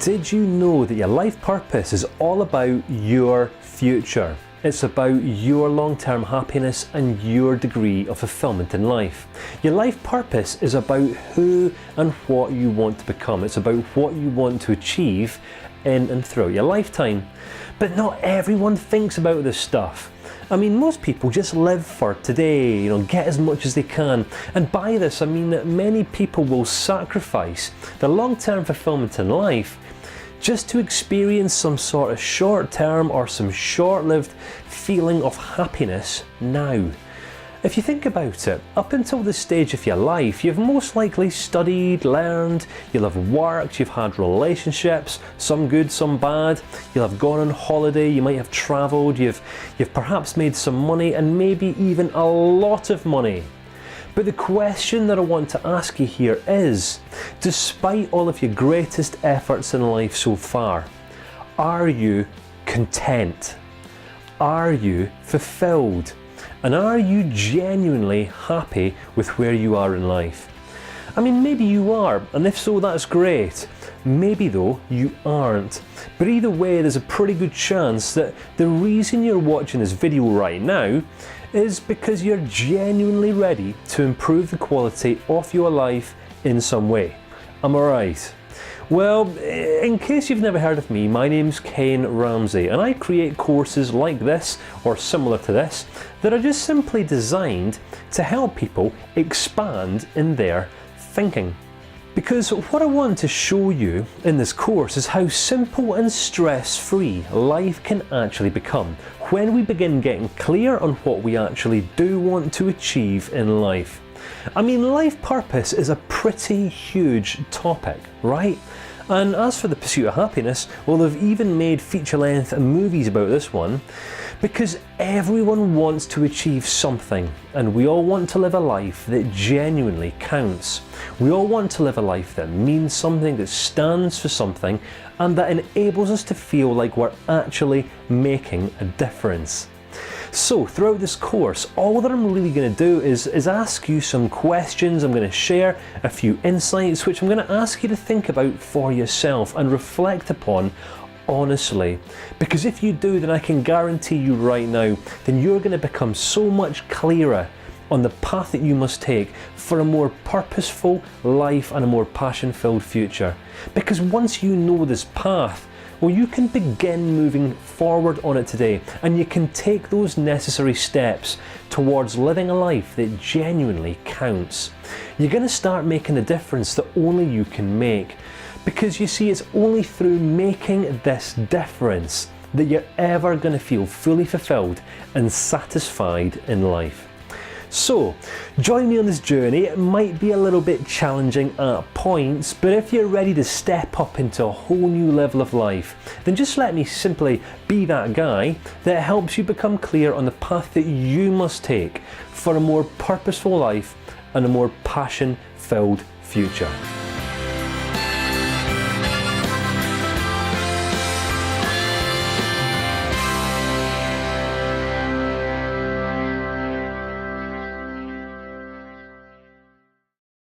Did you know that your life purpose is all about your future? It's about your long-term happiness and your degree of fulfillment in life. Your life purpose is about who and what you want to become. It's about what you want to achieve in and throughout your lifetime. But not everyone thinks about this stuff. I mean, most people just live for today, get as much as they can. And by this, I mean that many people will sacrifice the long-term fulfillment in life just to experience some sort of short-term or some short-lived feeling of happiness now. If you think about it, up until this stage of your life, you've most likely studied, learned, you'll have worked, you've had relationships, some good, some bad, you'll have gone on holiday, you might have travelled, you've perhaps made some money and maybe even a lot of money. But the question that I want to ask you here is, despite all of your greatest efforts in life so far, are you content? Are you fulfilled? And are you genuinely happy with where you are in life? I mean, maybe you are, and if so, that's great. Maybe though, you aren't. But either way, there's a pretty good chance that the reason you're watching this video right now is because you're genuinely ready to improve the quality of your life in some way. Am I right? Well, in case you've never heard of me, my name's Kane Ramsey and I create courses like this or similar to this that are just simply designed to help people expand in their thinking. Because what I want to show you in this course is how simple and stress-free life can actually become when we begin getting clear on what we actually do want to achieve in life. I mean, life purpose is a pretty huge topic, right? And as for the pursuit of happiness, well, they've even made feature-length movies about this one, because everyone wants to achieve something, and we all want to live a life that genuinely counts. We all want to live a life that means something, that stands for something, and that enables us to feel like we're actually making a difference. So throughout this course, all that I'm really going to do is ask you some questions. I'm going to share a few insights which I'm going to ask you to think about for yourself and reflect upon honestly. Because if you do, then I can guarantee you right now, then you're going to become so much clearer on the path that you must take for a more purposeful life and a more passion-filled future. Because once you know this path, well, you can begin moving forward on it today, and you can take those necessary steps towards living a life that genuinely counts. You're going to start making a difference that only you can make, because you see, it's only through making this difference that you're ever going to feel fully fulfilled and satisfied in life. So, join me on this journey. It might be a little bit challenging at points, but if you're ready to step up into a whole new level of life, then just let me simply be that guy that helps you become clear on the path that you must take for a more purposeful life and a more passion-filled future.